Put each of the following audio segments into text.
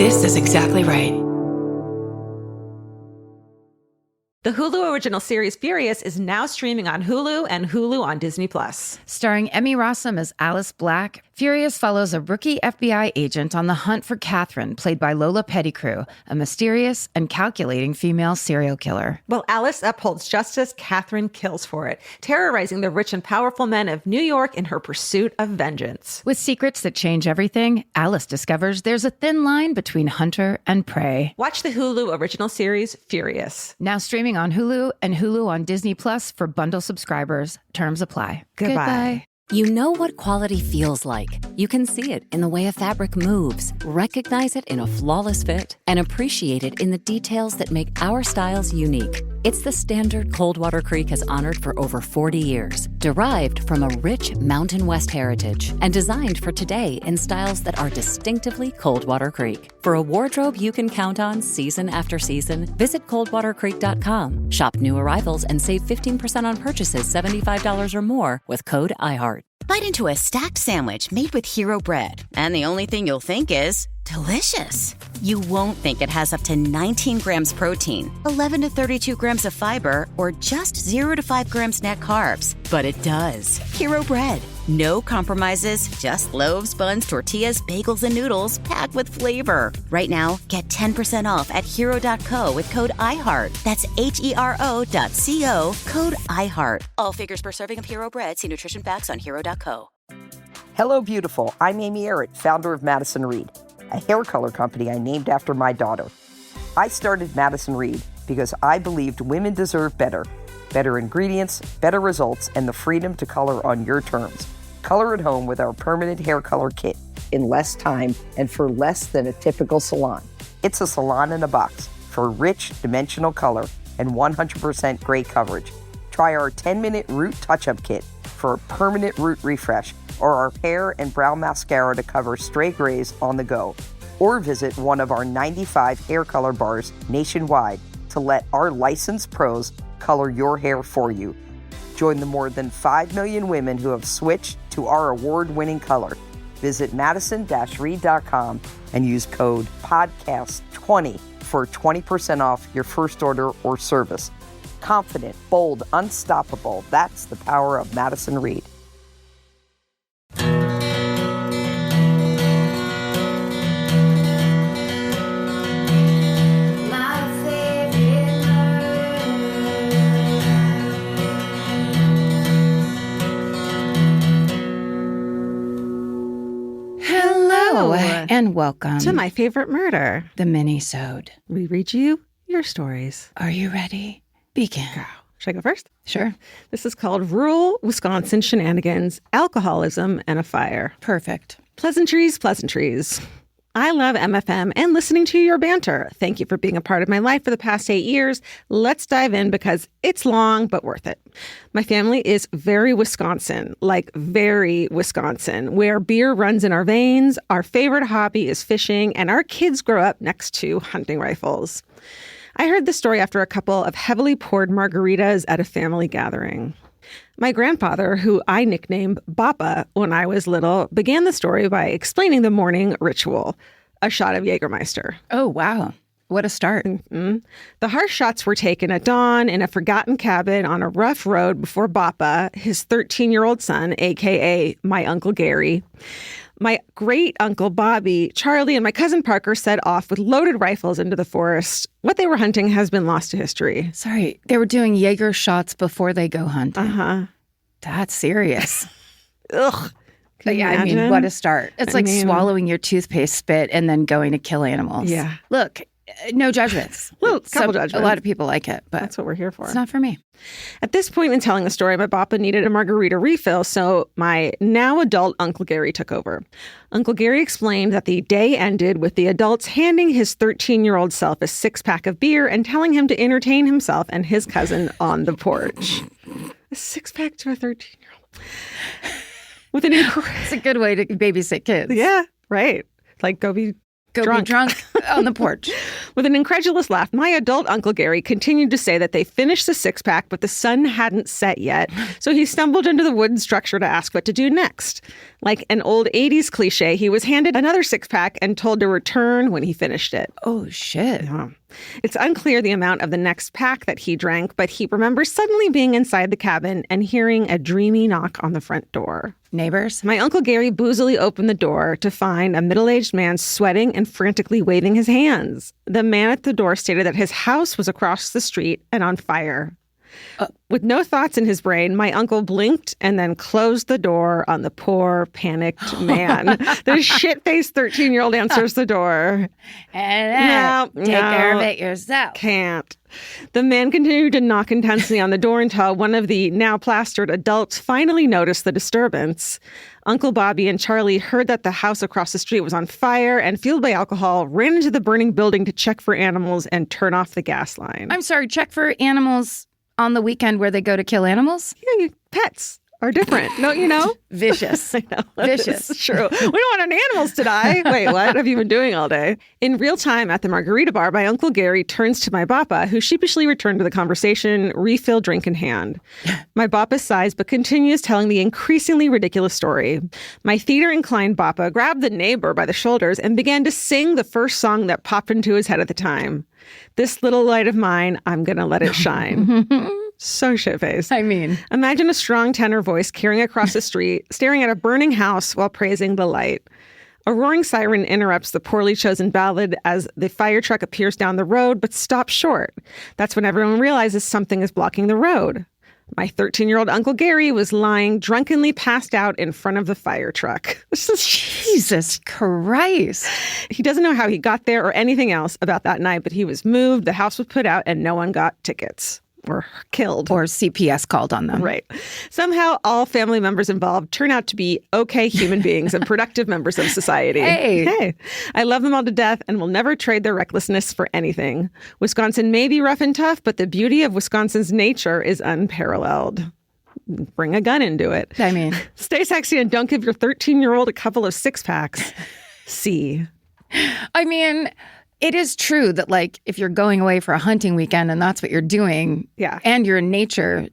This is exactly right. The Hulu original series Furious is now streaming on Hulu and Hulu on Disney+. Starring Emmy Rossum as Alice Black, Furious follows a rookie FBI agent on the hunt for Catherine, played by Lola Pettigrew, a mysterious and calculating female serial killer. While Alice upholds justice, Catherine kills for it, terrorizing the rich and powerful men of New York in her pursuit of vengeance. With secrets that change everything, Alice discovers there's a thin line between hunter and prey. Watch the Hulu original series Furious. Now streaming on Hulu and Hulu on Disney Plus for bundle subscribers. Terms apply. Goodbye. You know what quality feels like. You can see it in the way a fabric moves, recognize it in a flawless fit, and appreciate it in the details that make our styles unique. It's the standard Coldwater Creek has honored for over 40 years, derived from a rich Mountain West heritage, and designed for today in styles that are distinctively Coldwater Creek. For a wardrobe you can count on season after season, visit coldwatercreek.com. Shop new arrivals and save 15% on purchases $75 or more with code iHeart. Bite into a stacked sandwich made with Hero Bread, and the only thing you'll think is delicious. You won't think it has up to 19 grams protein, 11 to 32 grams of fiber, or just 0 to 5 grams net carbs. But it does. Hero Bread. No compromises, just loaves, buns, tortillas, bagels, and noodles packed with flavor. Right now, get 10% off at hero.co with code iHeart. That's HERO.co, code iHeart. All figures per serving of Hero Bread. See nutrition facts on hero.co. Hello, beautiful. I'm Amy Errett, founder of Madison Reed, a hair color company I named after my daughter. I started Madison Reed because I believed women deserve better. Better ingredients, better results, and the freedom to color on your terms. Color at home with our permanent hair color kit in less time and for less than a typical salon. It's a salon in a box for rich, dimensional color and 100% gray coverage. Try our 10-minute root touch-up kit for a permanent root refresh, or our hair and brow mascara to cover stray grays on the go. Or visit one of our 95 hair color bars nationwide to let our licensed pros color your hair for you. Join the more than 5 million women who have switched to our award-winning color. Visit madison-reed.com and use code PODCAST20 for 20% off your first order or service. Confident, bold, unstoppable. That's the power of Madison Reed. And welcome To My Favorite Murder, the Minisode. We read you your stories. Are you ready? Begin. Girl. Should I go first? Sure. This is called Rural Wisconsin Shenanigans, Alcoholism, and a Fire. Perfect. Pleasantries. I love MFM and listening to your banter. Thank you for being a part of my life for the past 8 years. Let's dive in because it's long, but worth it. My family is very Wisconsin, like very Wisconsin, where beer runs in our veins. Our favorite hobby is fishing, and our kids grow up next to hunting rifles. I heard this story after a couple of heavily poured margaritas at a family gathering. My grandfather, who I nicknamed Bappa when I was little, began the story by explaining the morning ritual, a shot of Jägermeister. Oh, wow. What a start. Mm-hmm. The harsh shots were taken at dawn in a forgotten cabin on a rough road before Bappa, his 13-year-old son, a.k.a. my Uncle Gary, my great-uncle Bobby, Charlie, and my cousin Parker set off with loaded rifles into the forest. What they were hunting has been lost to history. Sorry, they were doing Jaeger shots before they go hunting. Uh-huh. That's serious. Ugh. But yeah, I mean, what a start. It's like swallowing your toothpaste spit and then going to kill animals. Yeah. Look, no judgments. Well, couple judgments. A lot of people like it, but that's what we're here for. It's not for me. At this point in telling the story, my Bappa needed a margarita refill, so my now adult Uncle Gary took over. Uncle Gary explained that the day ended with the adults handing his 13-year-old self a 6-pack of beer and telling him to entertain himself and his cousin on the porch. A 6-pack to a 13-year-old. With an It's a good way to babysit kids. Yeah, right. Like go be drunk on the porch. With an incredulous laugh, my adult Uncle Gary continued to say that they finished the six-pack, but the sun hadn't set yet, so he stumbled into the wooden structure to ask what to do next. Like an old 80s cliche, he was handed another six-pack and told to return when he finished it. Oh, shit. Yeah. It's unclear the amount of the next pack that he drank, but he remembers suddenly being inside the cabin and hearing a dreamy knock on the front door. Neighbors? My Uncle Gary boozily opened the door to find a middle-aged man sweating and frantically waving his hands. The man at the door stated that his house was across the street and on fire. With no thoughts in his brain, my uncle blinked and then closed the door on the poor, panicked man. The shit-faced 13-year-old answers the door. And take care of it yourself. Can't. The man continued to knock intensely on the door until one of the now plastered adults finally noticed the disturbance. Uncle Bobby and Charlie heard that the house across the street was on fire and, fueled by alcohol, ran into the burning building to check for animals and turn off the gas line. I'm sorry, check for animals on the weekend where they go to kill animals? Yeah, pets are different, don't you know? Vicious. I know. Vicious. It's true. We don't want any animals to die. Wait, what have you been doing all day? In real time at the margarita bar, my Uncle Gary turns to my Bappa, who sheepishly returned to the conversation, refill drink in hand. My Bappa sighs, but continues telling the increasingly ridiculous story. My theater-inclined Bappa grabbed the neighbor by the shoulders and began to sing the first song that popped into his head at the time. This little light of mine, I'm gonna let it shine. So shit-faced. I mean, imagine a strong tenor voice carrying across the street, staring at a burning house while praising the light. A roaring siren interrupts the poorly chosen ballad as the fire truck appears down the road, but stops short. That's when everyone realizes something is blocking the road. My 13-year-old Uncle Gary was lying drunkenly passed out in front of the fire truck. Jesus Christ. He doesn't know how he got there or anything else about that night, but he was moved, the house was put out, and no one got tickets. Or killed. Or CPS called on them. Right. Somehow all family members involved turn out to be okay human beings and productive members of society. Hey. I love them all to death and will never trade their recklessness for anything. Wisconsin may be rough and tough, but the beauty of Wisconsin's nature is unparalleled. Bring a gun into it. I mean. Stay sexy and don't give your 13-year-old a couple of six-packs. See. I mean, it is true that, like, if you're going away for a hunting weekend and that's what you're doing, and you're in nature,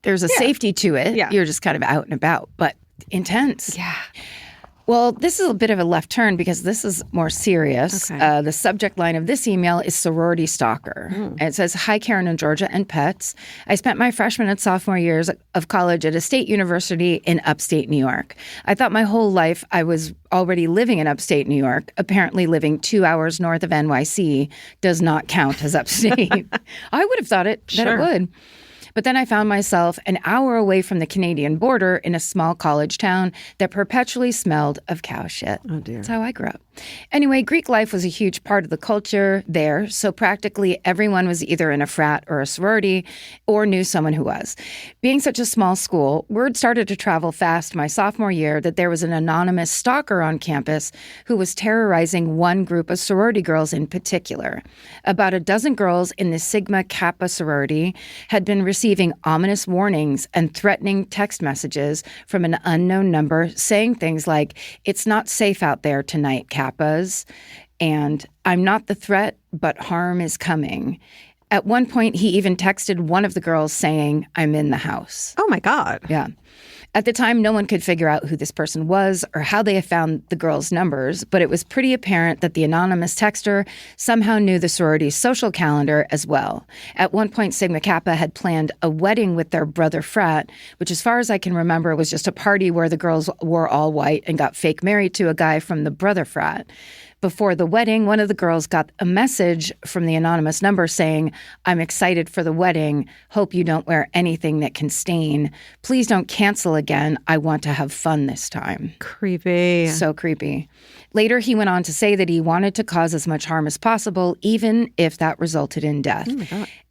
there's a safety to it. Yeah. You're just kind of out and about, but intense. Yeah. Well, this is a bit of a left turn because this is more serious. Okay. The subject line of this email is sorority stalker. And it says, "Hi, Karen and Georgia and pets. I spent my freshman and sophomore years of college at a state university in upstate New York. I thought my whole life I was already living in upstate New York. Apparently living 2 hours north of NYC does not count as upstate. I would have thought that it would. But then I found myself an hour away from the Canadian border in a small college town that perpetually smelled of cow shit." Oh, dear. That's how I grew up. Anyway, Greek life was a huge part of the culture there, so practically everyone was either in a frat or a sorority or knew someone who was. Being such a small school, word started to travel fast my sophomore year that there was an anonymous stalker on campus who was terrorizing one group of sorority girls in particular. About a dozen girls in the Sigma Kappa sorority had been receiving ominous warnings and threatening text messages from an unknown number saying things like, "It's not safe out there tonight, Kappas," and "I'm not the threat, but harm is coming." At one point, he even texted one of the girls saying, "I'm in the house." Oh, my God. Yeah. At the time, no one could figure out who this person was or how they had found the girls' numbers, but it was pretty apparent that the anonymous texter somehow knew the sorority's social calendar as well. At one point, Sigma Kappa had planned a wedding with their brother frat, which as far as I can remember was just a party where the girls wore all white and got fake married to a guy from the brother frat. Before the wedding, one of the girls got a message from the anonymous number saying, "I'm excited for the wedding. Hope you don't wear anything that can stain. Please don't cancel again. I want to have fun this time." Creepy. So creepy. Later, he went on to say that he wanted to cause as much harm as possible, even if that resulted in death,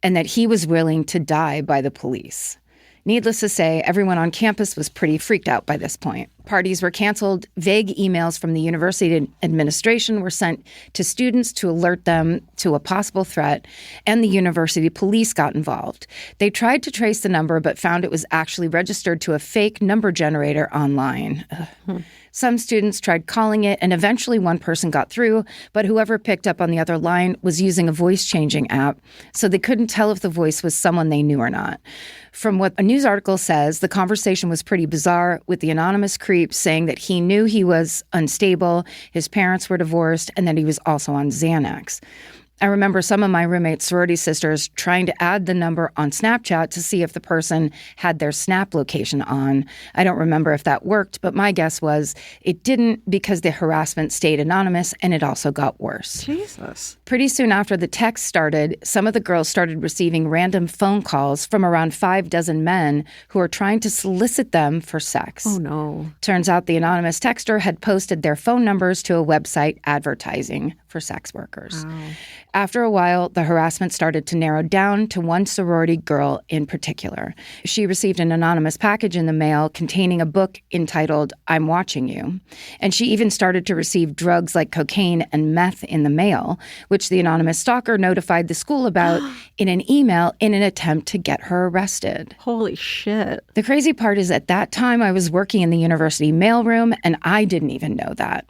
and that he was willing to die by the police. Needless to say, everyone on campus was pretty freaked out by this point. Parties were canceled. Vague emails from the university administration were sent to students to alert them to a possible threat, and the university police got involved. They tried to trace the number, but found it was actually registered to a fake number generator online. Some students tried calling it, and eventually one person got through, but whoever picked up on the other line was using a voice-changing app, so they couldn't tell if the voice was someone they knew or not. From what a news article says, the conversation was pretty bizarre, with the anonymous creep saying that he knew he was unstable, his parents were divorced, and that he was also on Xanax. I remember some of my roommate's sorority sisters trying to add the number on Snapchat to see if the person had their Snap location on. I don't remember if that worked, but my guess was it didn't because the harassment stayed anonymous and it also got worse. Jesus. Pretty soon after the text started, some of the girls started receiving random phone calls from around 6 men who were trying to solicit them for sex. Oh, no. Turns out the anonymous texter had posted their phone numbers to a website advertising for sex workers. Wow. After a while, the harassment started to narrow down to one sorority girl in particular. She received an anonymous package in the mail containing a book entitled I'm Watching You. And she even started to receive drugs like cocaine and meth in the mail, which the anonymous stalker notified the school about in an email in an attempt to get her arrested. Holy shit. The crazy part is at that time I was working in the university mailroom and I didn't even know that.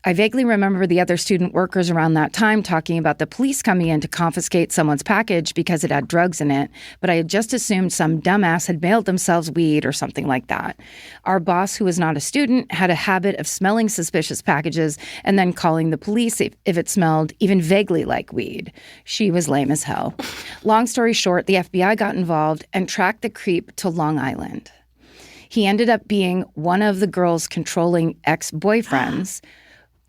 I vaguely remember the other student workers around that time talking about the police coming in to confiscate someone's package because it had drugs in it, but I had just assumed some dumbass had mailed themselves weed or something like that. Our boss, who was not a student, had a habit of smelling suspicious packages and then calling the police if it smelled even vaguely like weed. She was lame as hell. Long story short, the FBI got involved and tracked the creep to Long Island. He ended up being one of the girl's controlling ex-boyfriends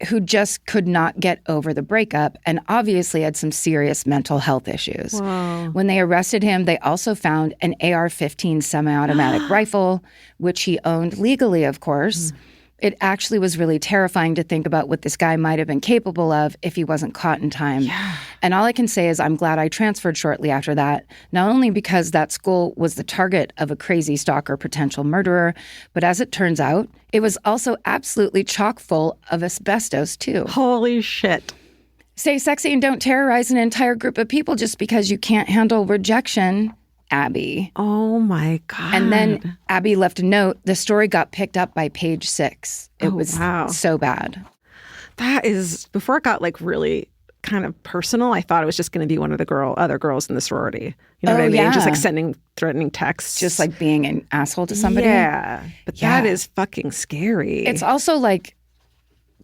who just could not get over the breakup and obviously had some serious mental health issues. Whoa. When they arrested him, they also found an AR-15 semi-automatic rifle, which he owned legally, of course. It actually was really terrifying to think about what this guy might have been capable of if he wasn't caught in time. Yeah. And all I can say is I'm glad I transferred shortly after that, not only because that school was the target of a crazy stalker potential murderer, but as it turns out, it was also absolutely chock full of asbestos, too. Holy shit. Stay sexy and don't terrorize an entire group of people just because you can't handle rejection, Abby. Oh, my God. And then Abby left a note. The story got picked up by Page 6. It was so bad. That is, before it got like really kind of personal, I thought it was just going to be one of the other girls in the sorority. You know what I mean? Yeah. Just like sending threatening texts. Just like being an asshole to somebody. Yeah. But that is fucking scary. It's also like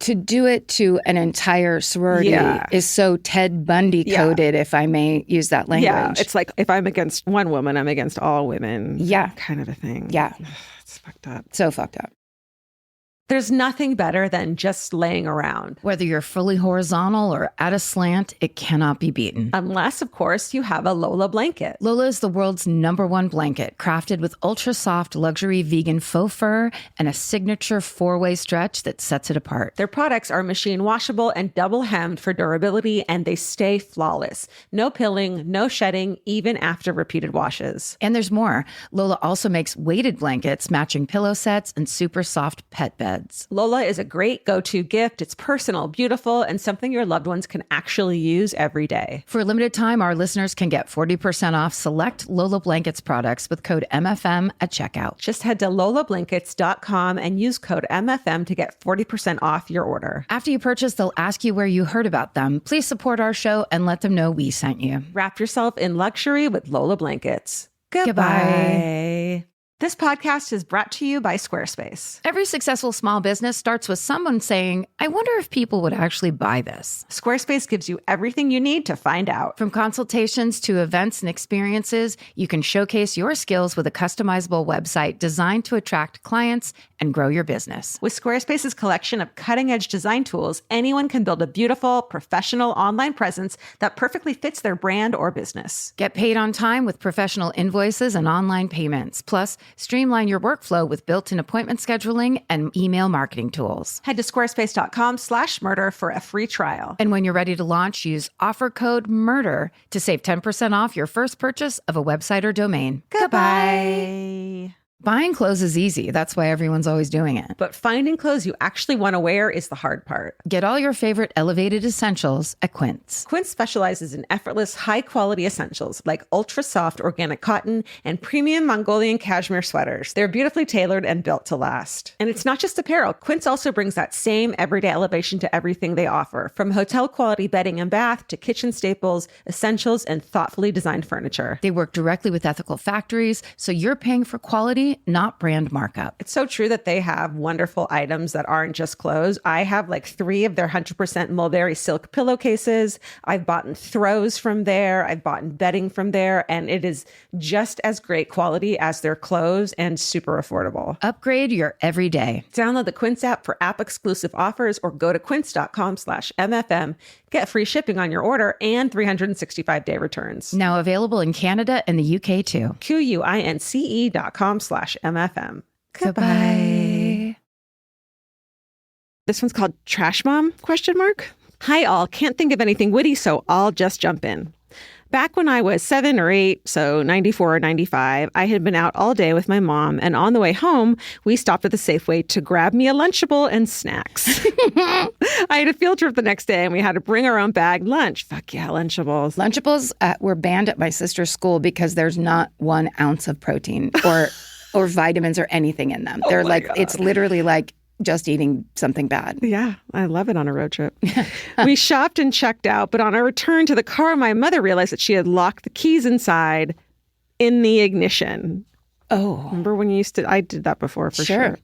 to do it to an entire sorority is so Ted Bundy coded, if I may use that language. Yeah. It's like if I'm against one woman, I'm against all women. Yeah. Kind of a thing. Yeah. It's fucked up. So fucked up. There's nothing better than just laying around. Whether you're fully horizontal or at a slant, it cannot be beaten. Unless, of course, you have a Lola blanket. Lola is the world's #1 blanket, crafted with ultra-soft luxury vegan faux fur and a signature 4-way stretch that sets it apart. Their products are machine washable and double hemmed for durability, and they stay flawless. No pilling, no shedding, even after repeated washes. And there's more. Lola also makes weighted blankets, matching pillow sets, and super soft pet beds. Lola is a great go-to gift. It's personal, beautiful, and something your loved ones can actually use every day. For a limited time, our listeners can get 40% off select Lola Blankets products with code MFM at checkout. Just head to lolablankets.com and use code MFM to get 40% off your order. After you purchase, they'll ask you where you heard about them. Please support our show and let them know we sent you. Wrap yourself in luxury with Lola Blankets. Goodbye. This podcast is brought to you by Squarespace. Every successful small business starts with someone saying, I wonder if people would actually buy this. Squarespace gives you everything you need to find out. From consultations to events and experiences, you can showcase your skills with a customizable website designed to attract clients and grow your business. With Squarespace's collection of cutting-edge design tools, anyone can build a beautiful, professional online presence that perfectly fits their brand or business. Get paid on time with professional invoices and online payments. Plus, streamline your workflow with built-in appointment scheduling and email marketing tools. Head to squarespace.com/murder for a free trial. And when you're ready to launch, use offer code MURDER to save 10% off your first purchase of a website or domain. Goodbye. Buying clothes is easy. That's why everyone's always doing it. But finding clothes you actually want to wear is the hard part. Get all your favorite elevated essentials at Quince. Quince specializes in effortless, high-quality essentials like ultra-soft organic cotton and premium Mongolian cashmere sweaters. They're beautifully tailored and built to last. And it's not just apparel. Quince also brings that same everyday elevation to everything they offer, from hotel-quality bedding and bath to kitchen staples, essentials, and thoughtfully designed furniture. They work directly with ethical factories, so you're paying for quality, not brand markup. It's so true that they have wonderful items that aren't just clothes. I have like 3 of their 100% mulberry silk pillowcases. I've bought throws from there. I've bought bedding from there. And it is just as great quality as their clothes and super affordable. Upgrade your everyday. Download the Quince app for app-exclusive offers or go to quince.com/MFM. Get free shipping on your order and 365-day returns. Now available in Canada and the UK too. QUINCE.com/MFM. Goodbye. This one's called Trash Mom? Hi all, can't think of anything witty, so I'll just jump in. Back when I was 7 or 8, so 94 or 95, I had been out all day with my mom, and on the way home, we stopped at the Safeway to grab me a Lunchable and snacks. I had a field trip the next day, and we had to bring our own bagged lunch. Fuck yeah, Lunchables. Lunchables were banned at my sister's school because there's not 1 ounce of protein or vitamins or anything in them. They're like, God. It's literally like just eating something bad. Yeah, I love it on a road trip. We shopped and checked out, but on our return to the car, my mother realized that she had locked the keys inside in the ignition. Oh. Remember when I did that before for sure.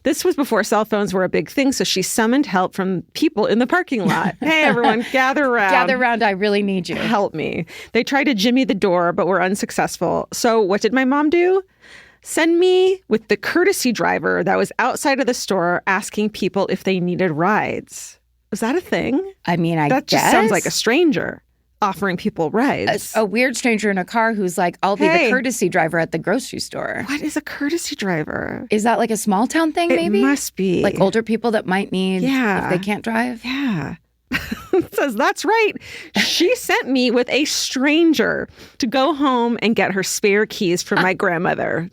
This was before cell phones were a big thing, so she summoned help from people in the parking lot. Hey, everyone, gather around. Gather around, I really need you. Help me. They tried to jimmy the door, but were unsuccessful. So what did my mom do? Send me with the courtesy driver that was outside of the store asking people if they needed rides. Was that a thing? I mean, I guess. That just sounds like a stranger offering people rides. A weird stranger in a car who's like, I'll be the courtesy driver at the grocery store. What is a courtesy driver? Is that like a small town thing, maybe? It must be. Like older people that might need if they can't drive? Yeah. It says, that's right. She sent me with a stranger to go home and get her spare keys from my grandmother,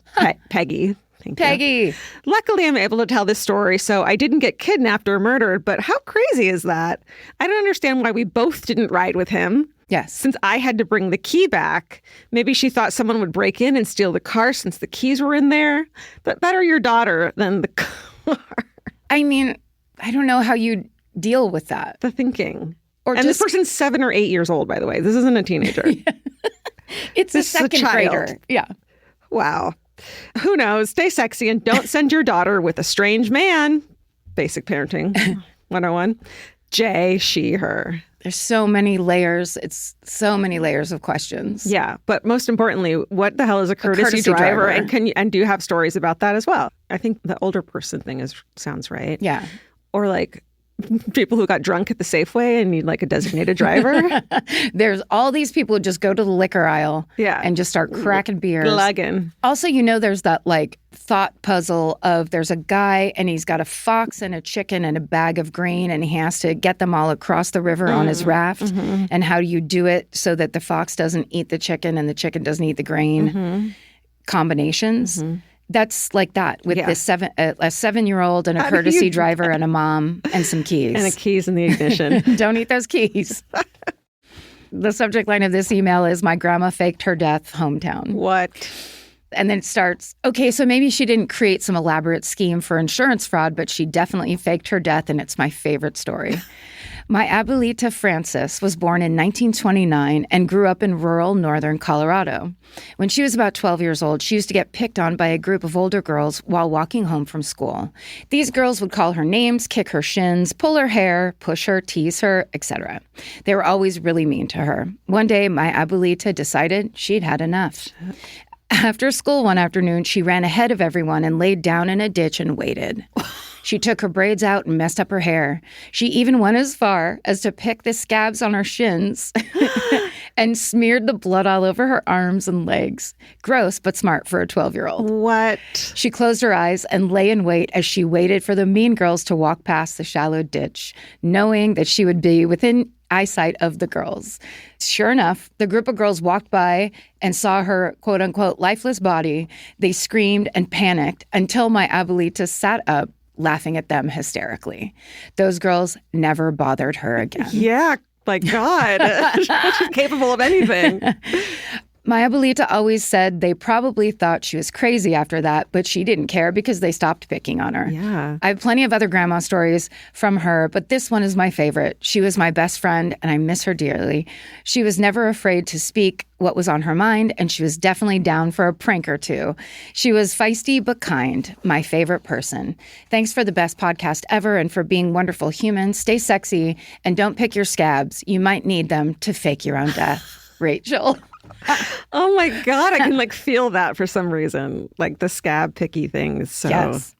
Peggy. Thank you. Luckily, I'm able to tell this story, so I didn't get kidnapped or murdered, but how crazy is that? I don't understand why we both didn't ride with him. Yes. Since I had to bring the key back. Maybe she thought someone would break in and steal the car since the keys were in there. But better your daughter than the car. I mean, I don't know how you deal with that. The thinking. And this person's 7 or 8 years old, by the way. This isn't a teenager. It's a second grader. Yeah. Wow. Who knows? Stay sexy and don't send your daughter with a strange man. Basic parenting 101. J, she, her. There's so many layers. It's so many layers of questions. Yeah. But most importantly, what the hell is a courtesy driver? And do you have stories about that as well? I think the older person thing sounds right. Yeah. Or like people who got drunk at the Safeway and need like a designated driver. There's all these people who just go to the liquor aisle and just start cracking beers. Lugging. Also, there's that like thought puzzle of there's a guy and he's got a fox and a chicken and a bag of grain and he has to get them all across the river on his raft. Mm-hmm. And how do you do it so that the fox doesn't eat the chicken and the chicken doesn't eat the grain? Mm-hmm. Combinations. Mm-hmm. That's like that with this a 7-year-old and a courtesy driver and a mom and some keys. And the keys in the ignition. Don't eat those keys. The subject line of this email is, my grandma faked her death, hometown. What? And then it starts, okay, so maybe she didn't create some elaborate scheme for insurance fraud, but she definitely faked her death, and it's my favorite story. My abuelita Frances was born in 1929 and grew up in rural northern Colorado. When she was about 12 years old, she used to get picked on by a group of older girls while walking home from school. These girls would call her names, kick her shins, pull her hair, push her, tease her, etc. They were always really mean to her. One day, my abuelita decided she'd had enough. After school one afternoon, she ran ahead of everyone and laid down in a ditch and waited. She took her braids out and messed up her hair. She even went as far as to pick the scabs on her shins and smeared the blood all over her arms and legs. Gross, but smart for a 12-year-old. What? She closed her eyes and lay in wait as she waited for the mean girls to walk past the shallow ditch, knowing that she would be within eyesight of the girls. Sure enough, the group of girls walked by and saw her quote unquote lifeless body. They screamed and panicked until my abuelita sat up, laughing at them hysterically. Those girls never bothered her again. Yeah, my God. She's capable of anything. My abuelita always said they probably thought she was crazy after that, but she didn't care because they stopped picking on her. Yeah. I have plenty of other grandma stories from her, but this one is my favorite. She was my best friend, and I miss her dearly. She was never afraid to speak what was on her mind, and she was definitely down for a prank or two. She was feisty but kind, my favorite person. Thanks for the best podcast ever and for being wonderful humans. Stay sexy, and don't pick your scabs. You might need them to fake your own death. Rachel. Oh my God, I can feel that for some reason. The scab picky thing is so... Yes.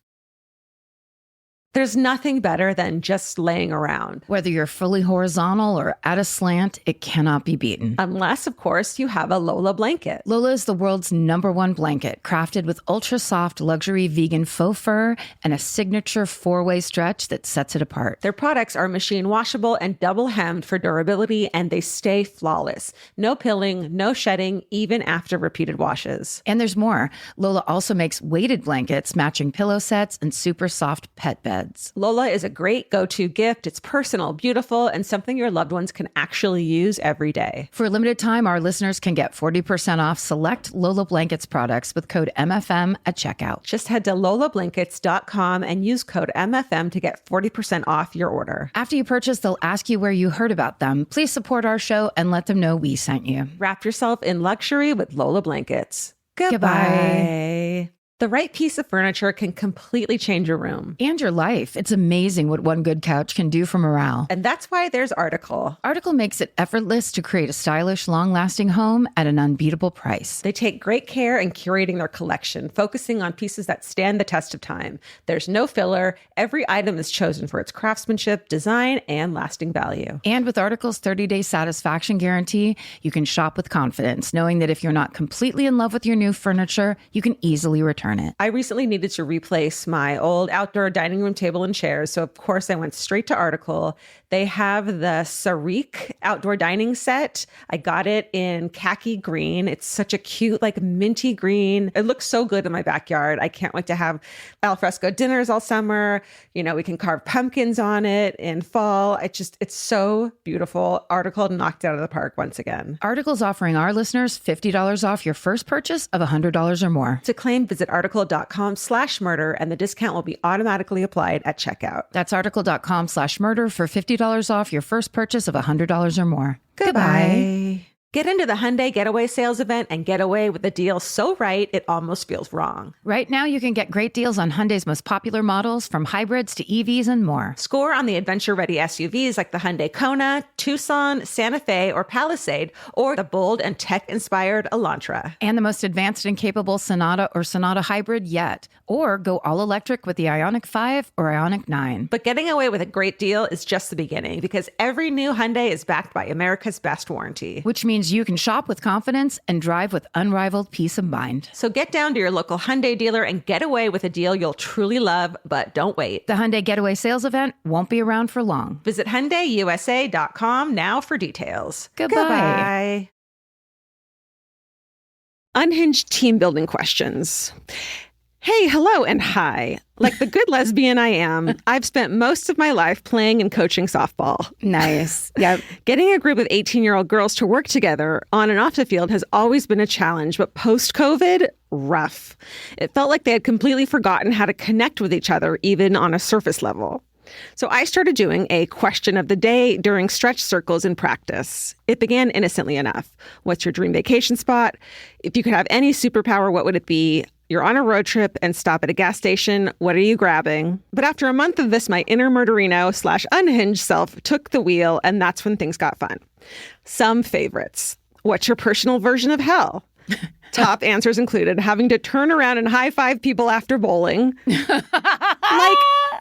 There's nothing better than just laying around. Whether you're fully horizontal or at a slant, it cannot be beaten. Unless, of course, you have a Lola blanket. Lola is the world's #1 blanket, crafted with ultra-soft luxury vegan faux fur and a signature 4-way stretch that sets it apart. Their products are machine washable and double hemmed for durability, and they stay flawless. No pilling, no shedding, even after repeated washes. And there's more. Lola also makes weighted blankets, matching pillow sets, and super soft pet beds. Lola is a great go-to gift. It's personal, beautiful, and something your loved ones can actually use every day. For a limited time, our listeners can get 40% off select Lola Blankets products with code MFM at checkout. Just head to lolablankets.com and use code MFM to get 40% off your order. After you purchase, they'll ask you where you heard about them. Please support our show and let them know we sent you. Wrap yourself in luxury with Lola Blankets. Goodbye. The right piece of furniture can completely change your room. And your life. It's amazing what one good couch can do for morale. And that's why there's Article. Article makes it effortless to create a stylish, long-lasting home at an unbeatable price. They take great care in curating their collection, focusing on pieces that stand the test of time. There's no filler. Every item is chosen for its craftsmanship, design, and lasting value. And with Article's 30-day satisfaction guarantee, you can shop with confidence, knowing that if you're not completely in love with your new furniture, you can easily return it. I recently needed to replace my old outdoor dining room table and chairs, so of course I went straight to Article. They have the Sarik outdoor dining set. I got it in khaki green. It's such a cute, minty green. It looks so good in my backyard. I can't wait to have alfresco dinners all summer. We can carve pumpkins on it in fall. It's so beautiful. Article knocked it out of the park once again. Article's offering our listeners $50 off your first purchase of $100 or more. To claim, visit article.com/murder, and the discount will be automatically applied at checkout. That's article.com/murder for $50 off your first purchase of $100 or more. Goodbye. Get into the Hyundai Getaway Sales event and get away with a deal so right it almost feels wrong. Right now, you can get great deals on Hyundai's most popular models, from hybrids to EVs and more. Score on the adventure-ready SUVs like the Hyundai Kona, Tucson, Santa Fe, or Palisade, or the bold and tech-inspired Elantra. And the most advanced and capable Sonata or Sonata Hybrid yet. Or go all-electric with the Ioniq 5 or Ioniq 9. But getting away with a great deal is just the beginning, because every new Hyundai is backed by America's Best Warranty. Which means you can shop with confidence and drive with unrivaled peace of mind. So get down to your local Hyundai dealer and get away with a deal you'll truly love, but don't wait. The Hyundai Getaway Sales event won't be around for long. Visit HyundaiUSA.com now for details. Goodbye. Unhinged team building questions. Hey, hello, and hi. Like the good lesbian I am, I've spent most of my life playing and coaching softball. Nice. Yep. Getting a group of 18-year-old girls to work together on and off the field has always been a challenge, but post-COVID, rough. It felt like they had completely forgotten how to connect with each other, even on a surface level. So I started doing a question of the day during stretch circles in practice. It began innocently enough. What's your dream vacation spot? If you could have any superpower, what would it be? You're on a road trip and stop at a gas station. What are you grabbing? But after a month of this, my inner murderino/unhinged self took the wheel, and that's when things got fun. Some favorites. What's your personal version of hell? Top answers included having to turn around and high-five people after bowling.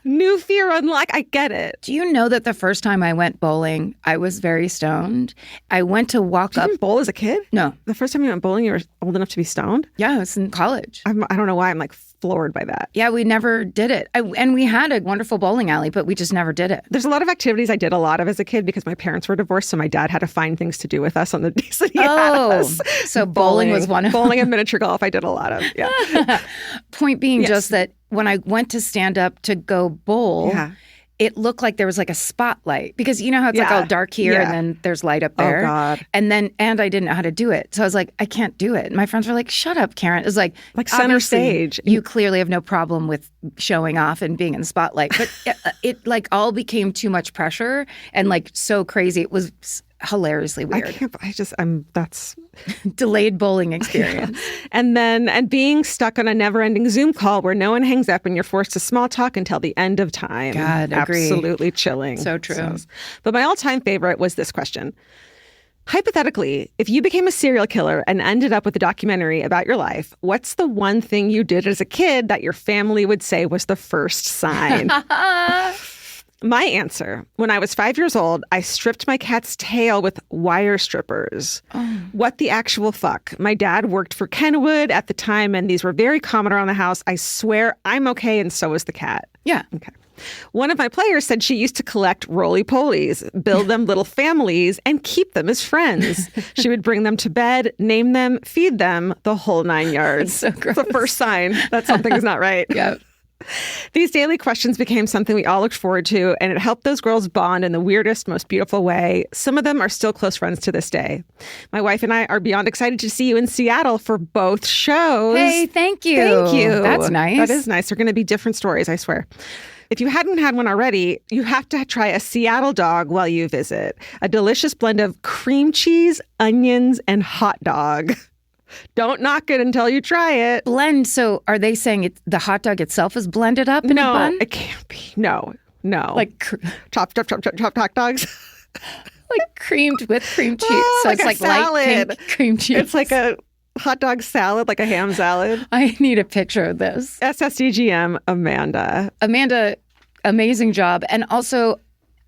New fear unlock. I get it. Do you know that the first time I went bowling, I was very stoned? I went to walk You up. didn't bowl as a kid? No. The first time you went bowling, you were old enough to be stoned? Yeah, I was in college. I don't know why I'm floored by that. Yeah, we never did it. And we had a wonderful bowling alley, but we just never did it. There's a lot of activities I did a lot of as a kid because my parents were divorced, so my dad had to find things to do with us on the days that he had us. So bowling was one of them. Bowling and miniature golf I did a lot of, yeah. Point being just that when I went to stand up to go bowl, it looked like there was like a spotlight because you know how it's like all dark here and then there's light up there. Oh, God. And I didn't know how to do it. So I was like, I can't do it. And my friends were like, shut up, Karen. It was like center stage. You clearly have no problem with showing off and being in the spotlight. But it like all became too much pressure and like so crazy. It was hilariously weird. That's delayed bowling experience. And being stuck on a never-ending Zoom call where no one hangs up and you're forced to small talk until the end of time. God, agree. Absolutely chilling. So true. But my all-time favorite was this question. Hypothetically, if you became a serial killer and ended up with a documentary about your life, what's the one thing you did as a kid that your family would say was the first sign? My answer, when I was 5 years old, I stripped my cat's tail with wire strippers. Oh. What the actual fuck? My dad worked for Kenwood at the time, and these were very common around the house. I swear I'm okay, and so is the cat. Yeah. Okay. One of my players said she used to collect roly-polies, build them little families, and keep them as friends. She would bring them to bed, name them, feed them, the whole 9 yards. So gross. It's the first sign that something is not right. Yeah. These daily questions became something we all looked forward to, and it helped those girls bond in the weirdest, most beautiful way. Some of them are still close friends to this day. My wife and I are beyond excited to see you in Seattle for both shows. Hey, thank you. Thank you. That's nice. That is nice. They're going to be different stories, I swear. If you hadn't had one already, you have to try a Seattle dog while you visit. A delicious blend of cream cheese, onions, and hot dog. Don't knock it until you try it. Blend. So are they saying the hot dog itself is blended up in a bun? No, it can't be. No. Like chop hot dogs. Like creamed with cream cheese. So like it's a like salad. light pink cream cheese. It's like a hot dog salad, like a ham salad. I need a picture of this. SSDGM, Amanda. Amanda, amazing job. And also,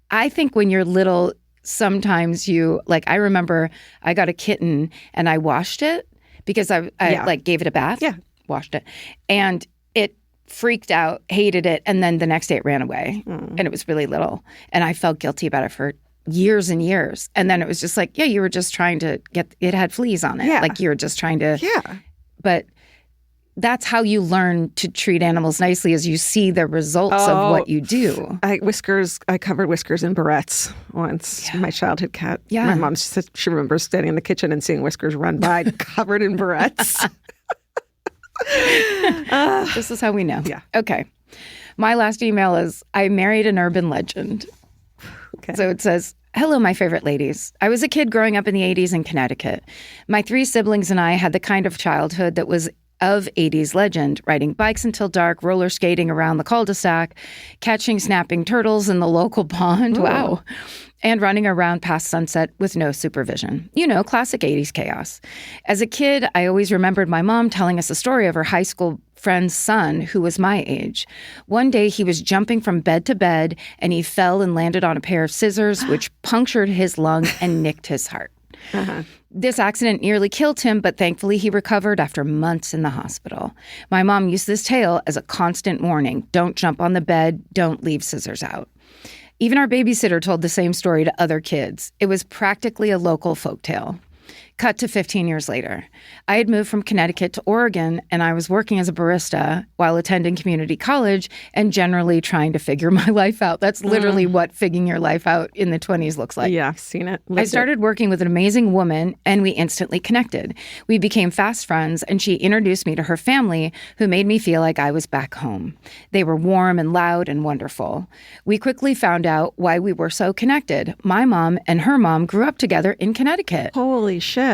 I think when you're little, sometimes I remember I got a kitten and I washed it. Because I like gave it a bath, washed it, and it freaked out, hated it, and then the next day it ran away, and it was really little, and I felt guilty about it for years and years, and then it was just like, you were just trying to it had fleas on it, like you were just trying to, but that's how you learn to treat animals nicely, is you see the results of what you do. I covered Whiskers in barrettes once. My childhood cat. Yeah. My mom said she remembers standing in the kitchen and seeing Whiskers run by covered in barrettes. This is how we know. Yeah. Okay. My last email is, I married an urban legend. Okay. So it says, hello, my favorite ladies. I was a kid growing up in the 80s in Connecticut. My 3 siblings and I had the kind of childhood that was of 80s legend, riding bikes until dark, roller skating around the cul-de-sac, catching snapping turtles in the local pond, wow, and running around past sunset with no supervision. Classic 80s chaos. As a kid, I always remembered my mom telling us a story of her high school friend's son who was my age. One day, he was jumping from bed to bed, and he fell and landed on a pair of scissors, which punctured his lung and nicked his heart. Uh-huh. This accident nearly killed him, but thankfully he recovered after months in the hospital. My mom used this tale as a constant warning. Don't jump on the bed. Don't leave scissors out. Even our babysitter told the same story to other kids. It was practically a local folktale. Cut to 15 years later. I had moved from Connecticut to Oregon, and I was working as a barista while attending community college and generally trying to figure my life out. That's literally what figuring your life out in the 20s looks like. Yeah, I've seen it. I started working with an amazing woman, and we instantly connected. We became fast friends, and she introduced me to her family, who made me feel like I was back home. They were warm and loud and wonderful. We quickly found out why we were so connected. My mom and her mom grew up together in Connecticut. Holy shit.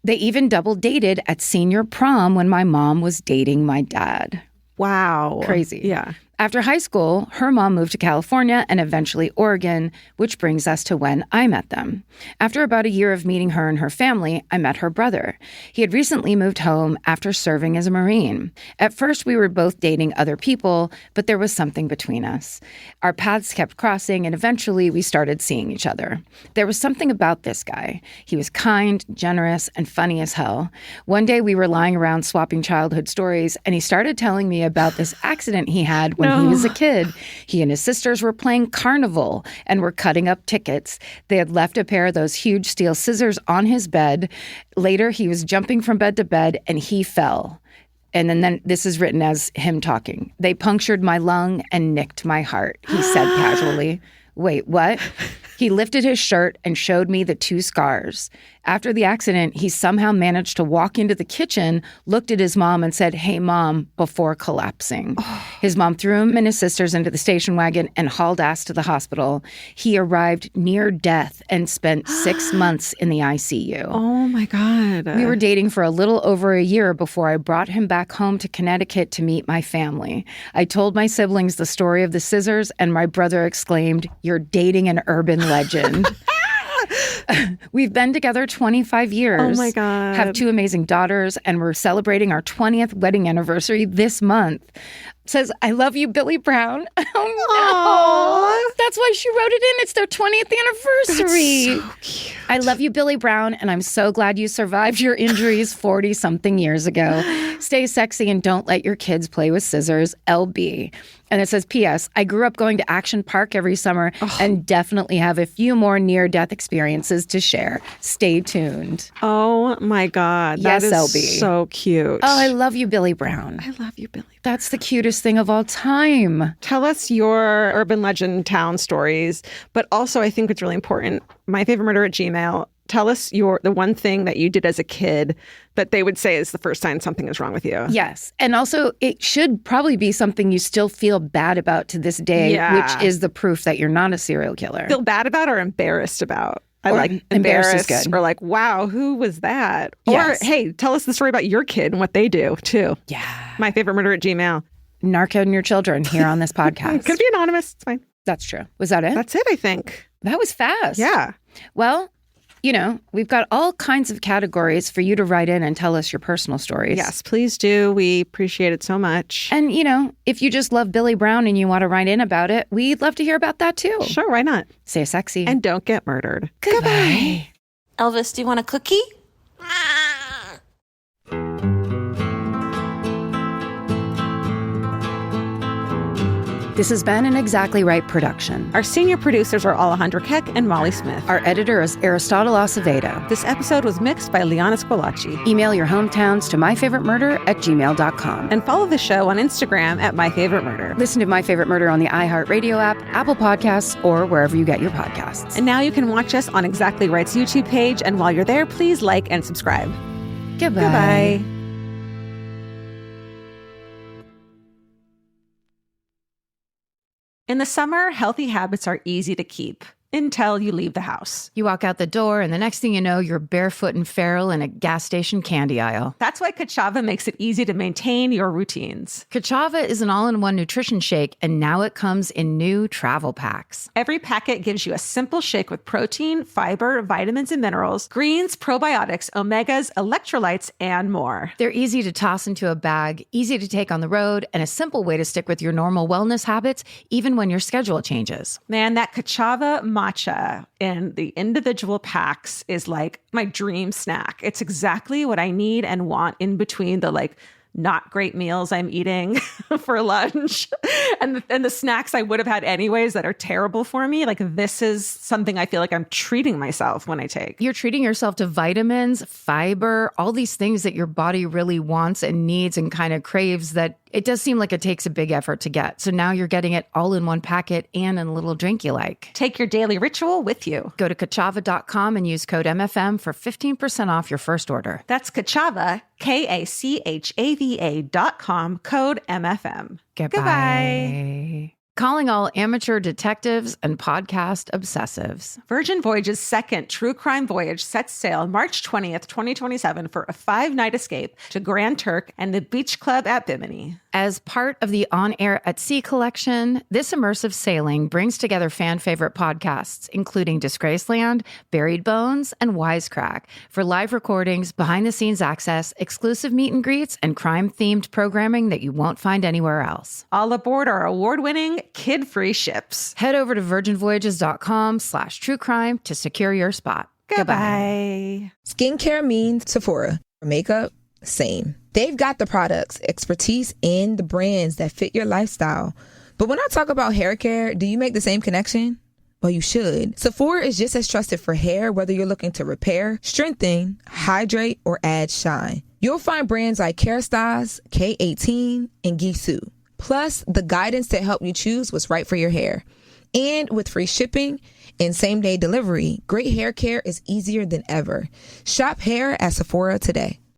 They even double dated at senior prom when my mom was dating my dad. Wow. Crazy. Yeah. After high school, her mom moved to California and eventually Oregon, which brings us to when I met them. After about a year of meeting her and her family, I met her brother. He had recently moved home after serving as a Marine. At first, we were both dating other people, but there was something between us. Our paths kept crossing, and eventually we started seeing each other. There was something about this guy. He was kind, generous, and funny as hell. One day, we were lying around swapping childhood stories, and he started telling me about this accident he had when he was a kid. He and his sisters were playing carnival and were cutting up tickets. They had left a pair of those huge steel scissors on his bed. Later, he was jumping from bed to bed and he fell. And then this is written as him talking. They punctured my lung and nicked my heart, he said casually. Wait, what? He lifted his shirt and showed me the 2 scars. After the accident, he somehow managed to walk into the kitchen, looked at his mom and said, "Hey, Mom," before collapsing. His mom threw him and his sisters into the station wagon and hauled ass to the hospital. He arrived near death and spent 6 months in the ICU. Oh, my God. We were dating for a little over a year before I brought him back home to Connecticut to meet my family. I told my siblings the story of the scissors, and my brother exclaimed, "You're dating an urban legend." We've been together 25 years. Oh, my God. Have 2 amazing daughters, and we're celebrating our 20th wedding anniversary this month. It says, "I love you, Billy Brown." Oh, no. That's why she wrote it in. It's their 20th anniversary. That's so cute. "I love you, Billy Brown, and I'm so glad you survived your injuries 40-something years ago. Stay sexy and don't let your kids play with scissors. LB." And it says, "P.S. I grew up going to Action Park every summer and definitely have a few more near-death experiences to share. Stay tuned." Oh, my God. Yes, that is LB. so cute. Oh, I love you, Billy Brown. I love you, Billy. That's the cutest thing of all time. Tell us your urban legend town stories, but also I think it's really important, myfavoritemurder@gmail.com. Tell us the one thing that you did as a kid that they would say is the first sign something is wrong with you. Yes. And also, it should probably be something you still feel bad about to this day, which is the proof that you're not a serial killer. Feel bad about or embarrassed about? I Or like embarrassed is embarrassed good. or like, wow, who was that? Yes. Or, hey, tell us the story about your kid and what they do, too. Yeah. myfavoritemurder@gmail.com. Narco your children here on this podcast. Could be anonymous. It's fine. That's true. Was that it? That's it, I think. That was fast. Yeah. Well, we've got all kinds of categories for you to write in and tell us your personal stories. Yes, please do. We appreciate it so much. And, if you just love Billy Brown and you want to write in about it, we'd love to hear about that too. Sure, why not? Stay sexy. And don't get murdered. Goodbye. Elvis, do you want a cookie? This has been an Exactly Right production. Our senior producers are Alejandra Keck and Molly Smith. Our editor is Aristotle Acevedo. This episode was mixed by Liana Squilacci. Email your hometowns to myfavoritemurder@gmail.com. And follow the show on Instagram @myfavoritemurder. Listen to My Favorite Murder on the iHeartRadio app, Apple Podcasts, or wherever you get your podcasts. And now you can watch us on Exactly Right's YouTube page. And while you're there, please like and subscribe. Goodbye. Goodbye. In the summer, healthy habits are easy to keep until you leave the house. You walk out the door, and the next thing you know, you're barefoot and feral in a gas station candy aisle. That's why Kachava makes it easy to maintain your routines. Kachava is an all-in-one nutrition shake, and now it comes in new travel packs. Every packet gives you a simple shake with protein, fiber, vitamins and minerals, greens, probiotics, omegas, electrolytes, and more. They're easy to toss into a bag, easy to take on the road, and a simple way to stick with your normal wellness habits, even when your schedule changes. Man, that Kachava matcha in the individual packs is like my dream snack. It's exactly what I need and want in between the not great meals I'm eating for lunch and the snacks I would have had anyways that are terrible for me. This is something I feel like I'm treating myself when I take. You're treating yourself to vitamins, fiber, all these things that your body really wants and needs and kind of craves that it does seem like it takes a big effort to get. So now you're getting it all in one packet and in a little drink you like. Take your daily ritual with you. Go to Kachava.com and use code MFM for 15% off your first order. That's Kachava, KACHAVA.com, code MFM. Goodbye. Calling all amateur detectives and podcast obsessives. Virgin Voyage's second true crime voyage sets sail March 20th, 2027 for a 5-night escape to Grand Turk and the Beach Club at Bimini. As part of the On Air at Sea collection, this immersive sailing brings together fan favorite podcasts, including Disgraceland, Buried Bones, and Wisecrack, for live recordings, behind-the-scenes access, exclusive meet and greets, and crime-themed programming that you won't find anywhere else. All aboard our award-winning kid-free ships. Head over to virginvoyages.com/truecrime to secure your spot. Goodbye. Skincare means Sephora. Makeup, same. They've got the products, expertise, and the brands that fit your lifestyle. But when I talk about hair care, do you make the same connection? Well, you should. Sephora is just as trusted for hair, whether you're looking to repair, strengthen, hydrate, or add shine. You'll find brands like Kerastase, K18, and Gisou. Plus, the guidance to help you choose what's right for your hair. And with free shipping and same-day delivery, great hair care is easier than ever. Shop hair at Sephora today.